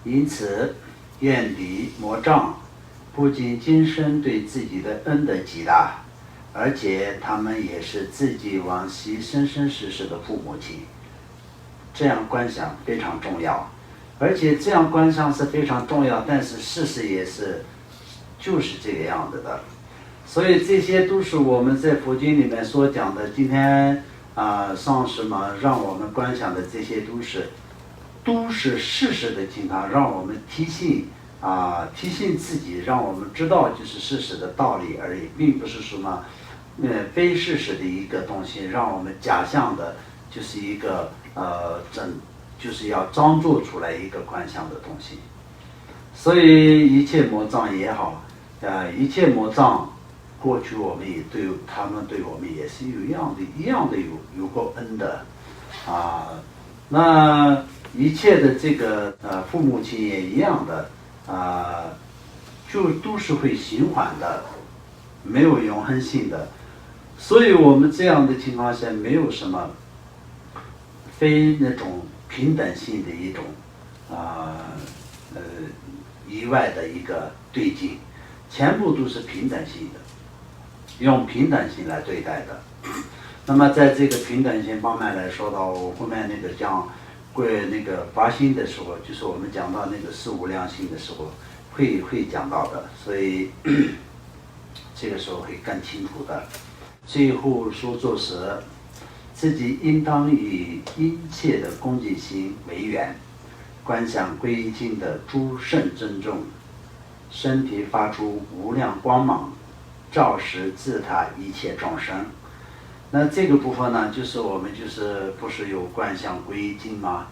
因此，怨敌魔障不仅今生对自己的恩德极大，而且他们也是自己往昔生生世世的父母亲。这样观想非常重要，而且这样观想是非常重要，但是事实也是就是这个样子的。所以这些都是我们在佛经里面所讲的。今天上师嘛让我们观想的这些都是事实的情况，让我们提醒自己，让我们知道就是事实的道理而已，并不是什么非事实的一个东西，让我们假象的就是一个就是要装作出来一个观想的东西。所以一切魔障也好，一切魔障过去我们也他们对我们也是一样的有过恩的那一切的这个父母亲也一样的就都是会循环的，没有永恒性的。所以我们这样的情况下没有什么非那种平等性的一种以外的一个对境，全部都是平等性的，用平等性来对待的。那么在这个平等性方面来说到后面那个讲那个发心的时候，就是我们讲到那个四无量心的时候会讲到的，所以这个时候会更清楚的。最后说作时，自己应当以殷切的恭敬心为缘，观想皈依经的诸圣尊重，身体发出无量光芒，照实自他一切众生。那这个部分呢，就是我们不是有观想皈依经吗？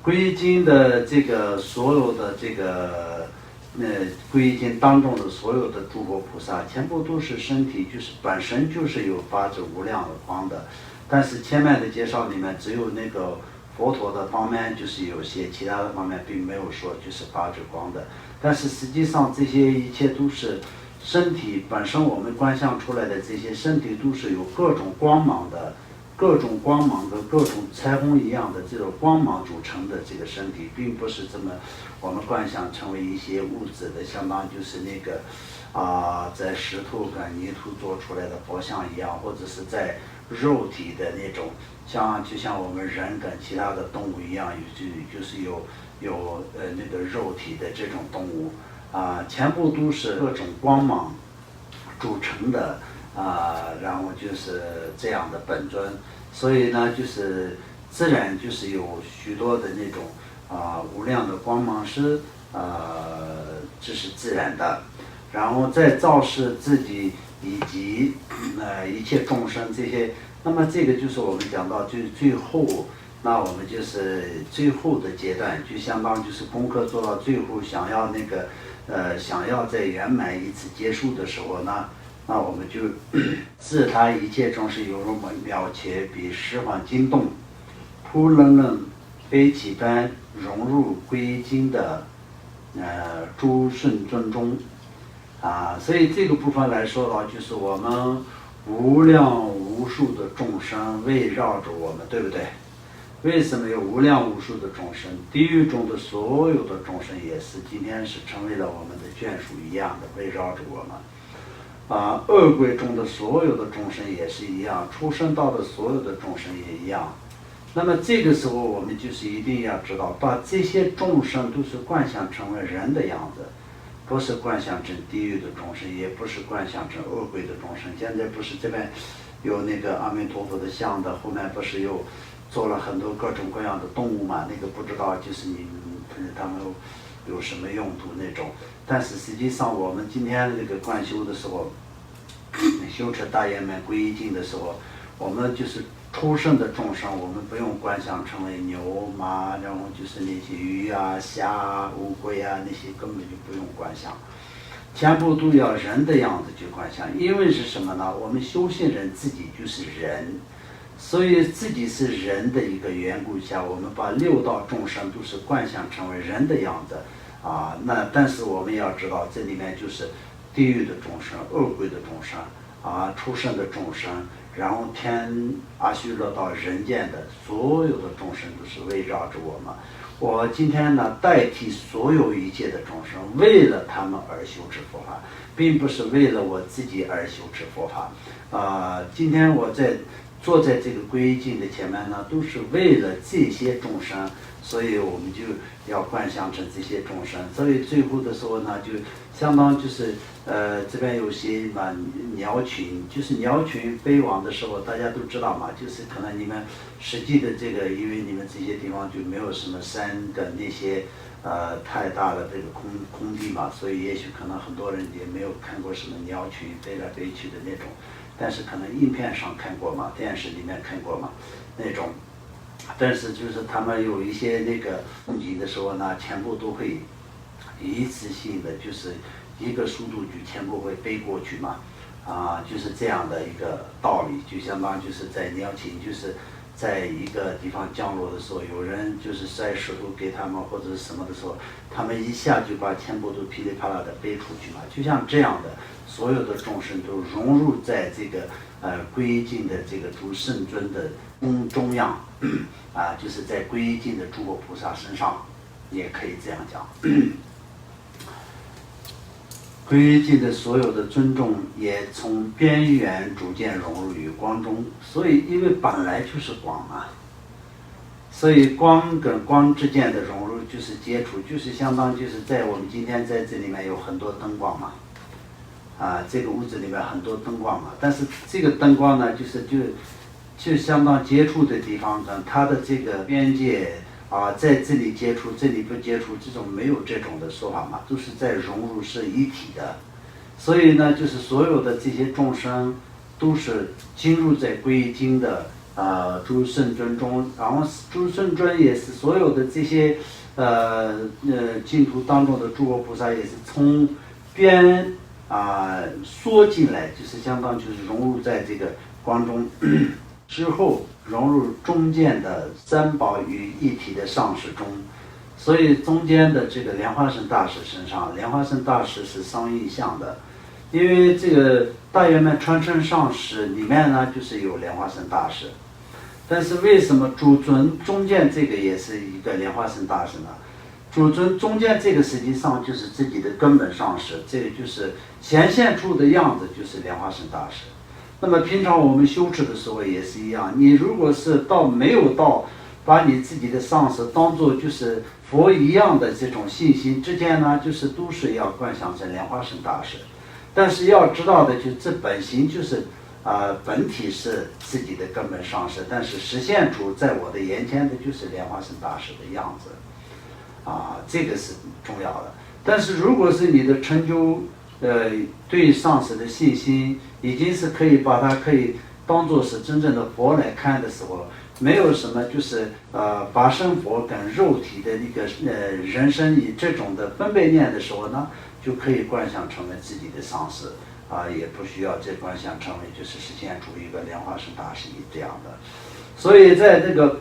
皈依经的这个所有的这个皈依经当中的所有的诸佛菩萨，全部都是身体就是本身就是有发着无量的光的。但是前面的介绍里面只有那个佛陀的方面就是有些，其他的方面并没有说就是发着光的。但是实际上这些一切都是身体本身，我们观想出来的这些身体都是有各种光芒的，各种光芒的各种彩虹一样的这种光芒组成的这个身体，并不是这么我们观想成为一些物质的，相当就是那个在石头跟泥土做出来的佛像一样，或者是在肉体的那种就像我们人跟其他的动物一样，就是有那个肉体的这种动物全部都是各种光芒组成的然后就是这样的本尊。所以呢，就是自然就是有许多的那种无量的光芒是这是自然的，然后再照示自己以及一切众生这些。那么这个就是我们讲到最后，那我们就是最后的阶段，就相当就是功课做到最后，想要在圆满一次结束的时候呢，那我们就自他一切众生犹如渺且比十方惊动，扑棱棱飞起般融入皈依经的诸圣尊中所以这个部分来说的话，就是我们无量无数的众生围绕着我们，对不对？为什么有无量无数的众生？地狱中的所有的众生也是今天是成为了我们的眷属一样的围绕着我们恶鬼中的所有的众生也是一样，出生道的所有的众生也一样。那么这个时候我们就是一定要知道，把这些众生都是观想成为人的样子，不是观想成地狱的众生，也不是观想成恶鬼的众生。现在不是这边有那个阿弥陀佛的像的，后面不是又做了很多各种各样的动物嘛？那个不知道就是他们有什么用途那种。但是实际上我们今天这个观修的时候，修持大圆满皈依经的时候，我们就是出生的众生，我们不用观想成为牛马，然后就是那些鱼虾乌龟那些根本就不用观想，全部都要人的样子去观想。因为是什么呢？我们修行人自己就是人，所以自己是人的一个缘故下，我们把六道众生都是观想成为人的样子但是我们要知道，这里面就是地狱的众生、恶鬼的众生出生的众生，然后天阿修罗到人间的所有的众生都是围绕着我们。我今天呢，代替所有一切的众生，为了他们而修持佛法，并不是为了我自己而修持佛法。今天我坐在这个皈依境的前面呢，都是为了这些众生，所以我们就要观想成这些众生。所以最后的时候呢，就相当就是这边有些嘛鸟群，就是鸟群飞往的时候，大家都知道嘛，就是可能你们实际的这个，因为你们这些地方就没有什么山跟那些太大的这个空地嘛，所以也许可能很多人也没有看过什么鸟群飞来飞去的那种，但是可能影片上看过嘛，电视里面看过嘛那种。但是就是他们有一些那个风景的时候呢，全部都会一次性的，就是一个速度就全部会飞过去嘛，就是这样的一个道理，就相当于就是在鸟禽就是在一个地方降落的时候，有人就是塞石头给他们或者是什么的时候，他们一下就把全部都噼里啪啦的飞出去嘛，就像这样的，所有的众生都融入在这个皈依境的这个诸圣尊的中央，就是在皈依境的诸佛菩萨身上，也可以这样讲。皈依境的所有的尊重也从边缘逐渐融入于光中，所以因为本来就是光嘛，所以光跟光之间的融入就是接触，就是相当就是在我们今天在这里面有很多灯光嘛，这个屋子里面很多灯光嘛，但是这个灯光呢，就相当接触的地方跟它的这个边界。在这里接触，这里不接触，这种没有这种的说法嘛，都是在融入是一体的。所以呢，就是所有的这些众生都是进入在皈依经的诸圣尊中，然后诸圣尊也是所有的这些净土当中的诸佛菩萨也是从边缩进来，就是相当就是融入在这个光中之后。融入中间的三宝于一体的上师中，所以中间的这个莲花生大师身上，莲花生大师是相应相的，因为这个大圆满传承上师里面呢，就是有莲花生大师，但是为什么主尊中间这个也是一个莲花生大师呢？主尊中间这个实际上就是自己的根本上师，这个就是显现出的样子就是莲花生大师。那么平常我们修持的时候也是一样，你如果是没有到把你自己的上师当作就是佛一样的这种信心之间呢，就是都是要观想成莲花生大师。但是要知道的就这本心就是本体是自己的根本上师，但是实现出在我的眼前的就是莲花生大师的样子，这个是重要的。但是如果是你的成就对上师的信心已经是可以把它可以当作是真正的佛来看的时候，没有什么就是把身佛跟肉体的一个人生以这种的分别念的时候呢，就可以观想成为自己的上师，也不需要再观想成为就是实现出一个莲花生大师这样的。所以在这个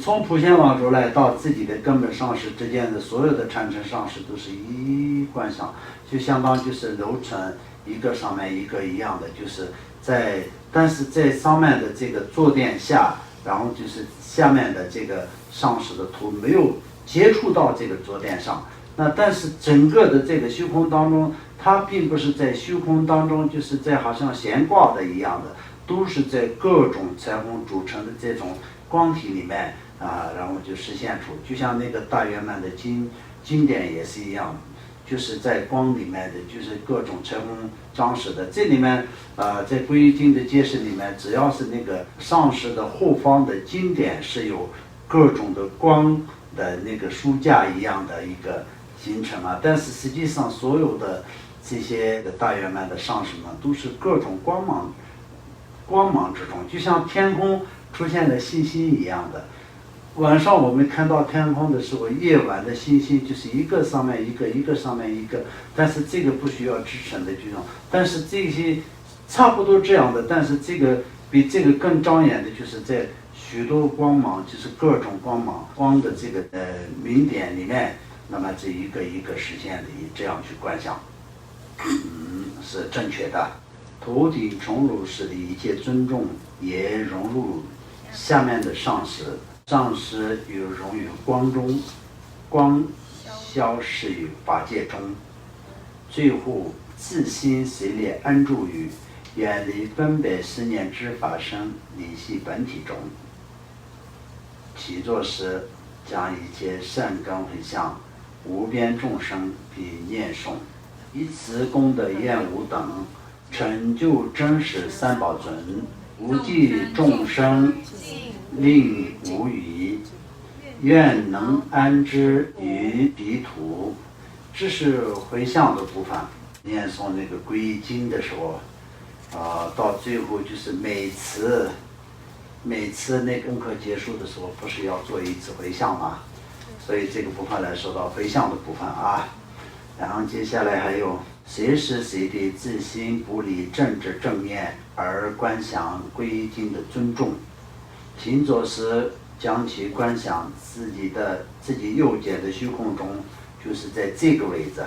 从普贤王如来到自己的根本上师之间的所有的传承上师都是一观想，就相当就是楼层一个上面一个一样的，就是但是在上面的这个坐垫下，然后就是下面的这个上师的图没有接触到这个坐垫上，那但是整个的这个虚空当中，它并不是在虚空当中就是在好像悬挂的一样的，都是在各种彩虹组成的这种光体里面然后就实现出，就像那个大圆满的经典也是一样，就是在光里面的，就是各种彩虹装饰的。这里面在皈依经的解释里面，只要是那个上师的后方的经典是有各种的光的那个书架一样的一个形成嘛，但是实际上所有的这些大圆满的上师们都是各种光芒之中，就像天空出现了星星一样的。晚上我们看到天空的时候，夜晚的星星就是一个上面一个，一个上面一个，但是这个不需要支撑的这种，但是这些差不多这样的，但是这个比这个更张眼的，就是在许多光芒，就是各种光的这个明点里面，那么这一个一个实现的，这样去观想，是正确的。头顶重入时的一切尊重也融入下面的上师，上师又融于光中，光消逝于法界中，最后自心随列安住于远离分别思念之法身理系本体中。起坐时，将一切善根回向无边众生，并念诵，以此功德愿无等，成就真实三宝尊，无际众生令无余，愿能安之于彼土。这是回向的部分。念诵那个皈依经的时候，到最后就是每次那个功课结束的时候，不是要做一次回向吗？所以这个部分来说到回向的部分啊。然后接下来还有随时随地自心不离正知正念而观想皈依经的尊重。行走时将其观想自己右肩的虚空中，就是在这个位置，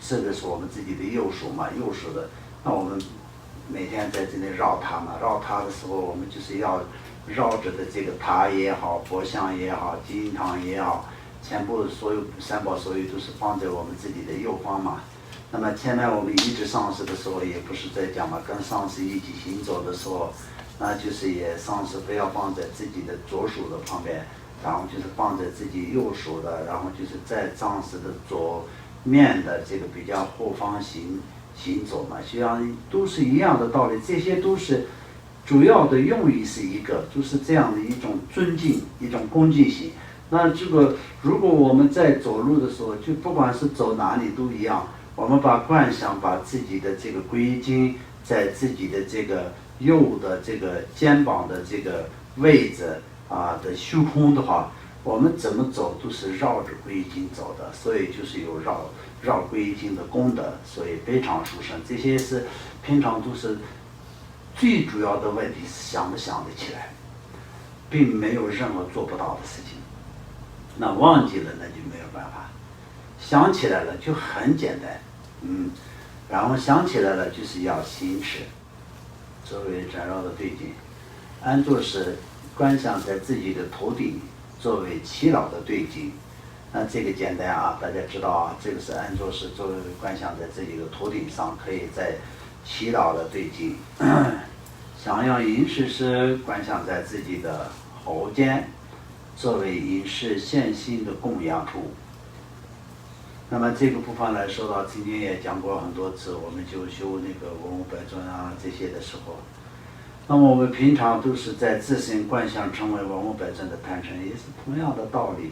这个是我们自己的右手嘛，右手的。那我们每天在这里绕它嘛，绕它的时候，我们就是要绕着的这个塔也好，佛像也好，经堂也好，全部所有三宝所有都是放在我们自己的右方嘛。那么前面我们一直上师的时候，也不是在讲嘛，跟上师一起行走的时候，那就是也上师不要放在自己的左手的旁边，然后就是放在自己右手的，然后就是在上师的左面的这个比较后方行走嘛，实际上都是一样的道理，这些都是主要的用意是一个，就是这样的一种尊敬，一种恭敬心。那这个如果我们在走路的时候，就不管是走哪里都一样，我们把观想把自己的这个皈依经在自己的这个右的这个肩膀的这个位置的虚空的话，我们怎么走都是绕着皈依经走的，所以就是有绕皈依经的功德，所以非常殊胜。这些是平常都是最主要的问题，是想不想得起来，并没有任何做不到的事情。那忘记了那就没有办法，想起来了就很简单，然后想起来了就是要行持，作为缠绕的对境，安坐时观想在自己的头顶，作为祈祷的对境。那这个简单啊，大家知道啊，这个是安坐时作为观想在自己的头顶上，可以在祈祷的对境。想要饮食时观想在自己的喉间，作为饮食现心的供养处。那么这个部分来说到，曾经也讲过很多次，我们就修那个文武百尊啊这些的时候，那么我们平常都是在自身观想成为文武百尊的坛城，也是同样的道理。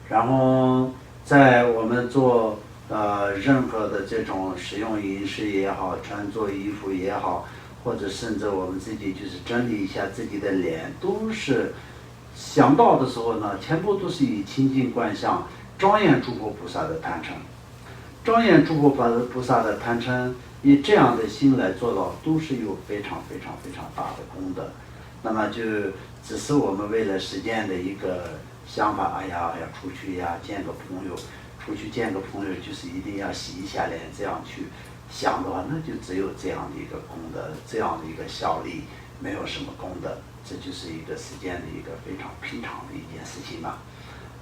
然后在我们做任何的这种使用饮食也好，穿着衣服也好，或者甚至我们自己就是整理一下自己的脸，都是想到的时候呢，全部都是以清净观想庄严诸佛菩萨的坛城，庄严诸佛菩萨的坛城，以这样的心来做到，都是有非常非常非常大的功德。那么就只是我们为了实践的一个想法，哎呀要出去呀见个朋友，出去见个朋友就是一定要洗一下脸，这样去想的话，那就只有这样的一个功德，这样的一个效力，没有什么功德。这就是一个实践的一个非常平常的一件事情嘛。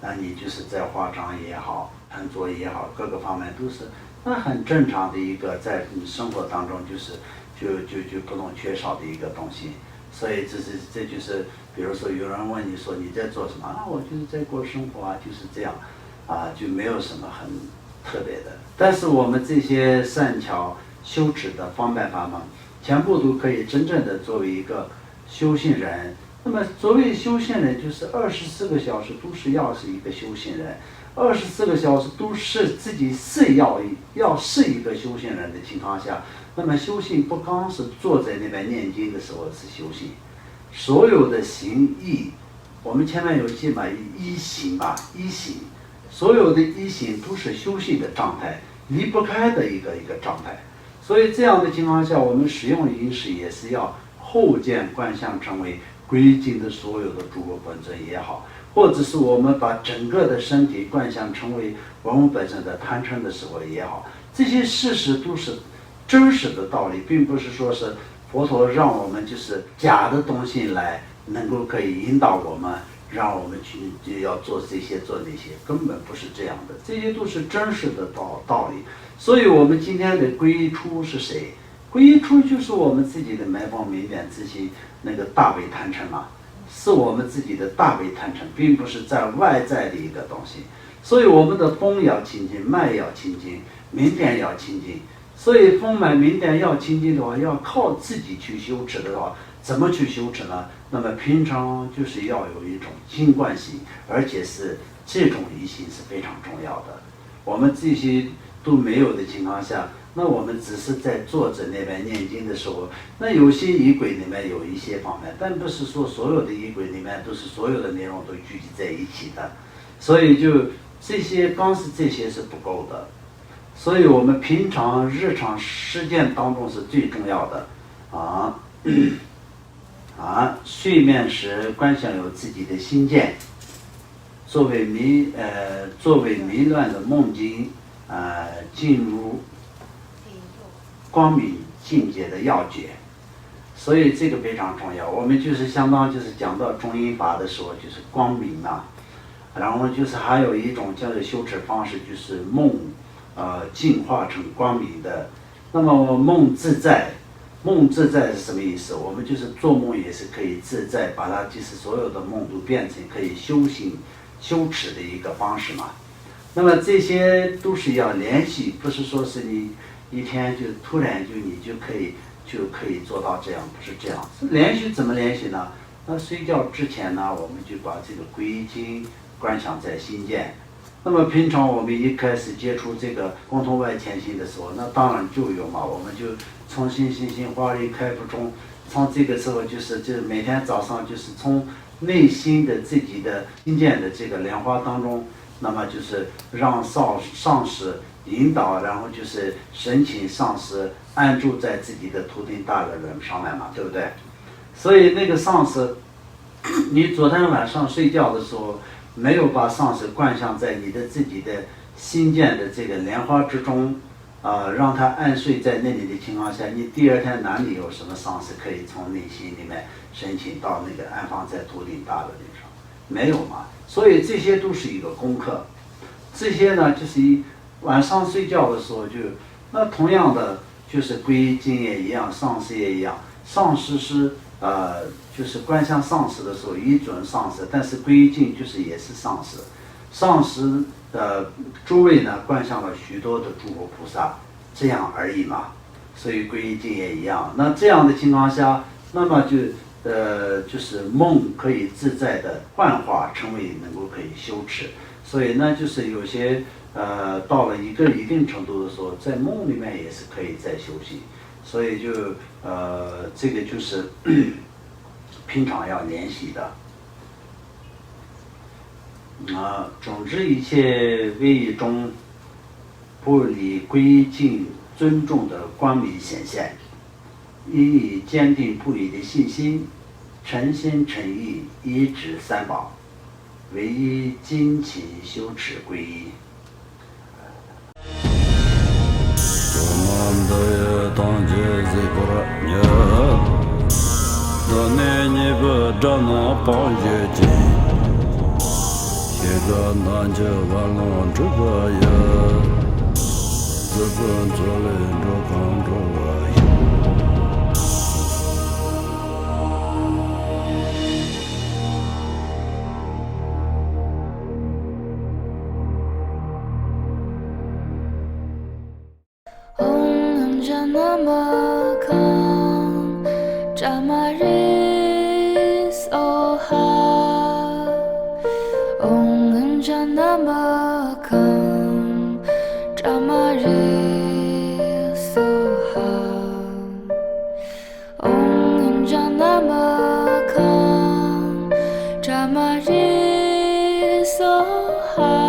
那你就是在化妆也好，穿着也好，各个方面都是那很正常的一个，在你生活当中就不能缺少的一个东西。所以这就是比如说有人问你说你在做什么啊，我就是在过生活啊，就是这样就没有什么很特别的。但是我们这些善巧修持的方便法门，全部都可以真正的作为一个修行人。那么作为修行人，就是24个小时都是要是一个修行人，24个小时都是自己是要是一个修行人的情况下，那么修行不光是坐在那边念经的时候是修行，所有的行义，我们前面有记嘛，一行嘛，一行，所有的一行都是修行的状态，离不开的一个状态。所以这样的情况下，我们使用饮食也是要后见观想成为皈依经的所有的诸佛本尊也好，或者是我们把整个的身体观想成为文武本尊的坛城的时候也好，这些事实都是真实的道理，并不是说是佛陀让我们就是假的东西来能够可以引导我们，让我们去就要做这些做那些，根本不是这样的，这些都是真实的道理。所以我们今天的皈依出是谁？皈依出就是我们自己的埋方明点自心那个大悲贪嗔嘛，是我们自己的大悲贪嗔，并不是在外在的一个东西。所以我们的风要清净，脉要清净，明点要清净。所以风脉明点要清净的话，要靠自己去修持的话，怎么去修持呢？那么平常就是要有一种静观心，而且是这种疑心是非常重要的。我们这些都没有的情况下，那我们只是在坐着那边念经的时候，那有些仪轨里面有一些方面，但不是说所有的仪轨里面都是所有的内容都聚集在一起的，所以就这些光是这些是不够的。所以我们平常日常实践当中是最重要的睡眠时观想有自己的心见，作为迷乱的梦境进入光明境界的要诀。所以这个非常重要。我们就是相当就是讲到中阴法的时候，就是光明啊，然后就是还有一种叫做修持方式，就是梦进化成光明的。那么梦自在是什么意思？我们就是做梦也是可以自在，把它就是所有的梦都变成可以修行修持的一个方式嘛。那么这些都是要联系，不是说是你一天就突然你就可以做到这样，不是这样。连续怎么联系呢？那睡觉之前呢，我们就把这个皈依经观想在心间。那么平常我们一开始接触这个共同外潜心的时候，那当然就有嘛，我们就从心华丽开悟中，从这个时候就是每天早上就是从内心的自己的心间的这个莲花当中，那么就是让上师引导，然后就是神请上师安住在自己的图顶大乐轮上面嘛，对不对？所以那个上师，你昨天晚上睡觉的时候没有把上师观想在你的自己的心间的这个莲花之中，让他安睡在那里的情况下，你第二天哪里有什么上师可以从内心里面申请到那个安放在图顶大乐轮上？没有嘛。所以这些都是一个功课。这些呢，就是晚上睡觉的时候那同样的就是皈依经也一样，上师也一样。上师是就是观想上师的时候依准上师，但是皈依经就是也是上师。上师诸位呢观想了许多的诸佛菩萨，这样而已嘛。所以皈依经也一样。那这样的情况下，那么就是梦可以自在的幻化成为能够可以修持。所以呢，就是有些到了一个一定程度的时候，在梦里面也是可以再修行。所以这个就是平常要联系的总之一切威仪中不离皈依境尊重的光明显现，应以坚定不移的信心，诚心诚意依止三宝，唯一精勤修持皈依。Namakan Jamaris Oha Om Janamakan Jamaris Oha Om Janamakan Jamaris Oha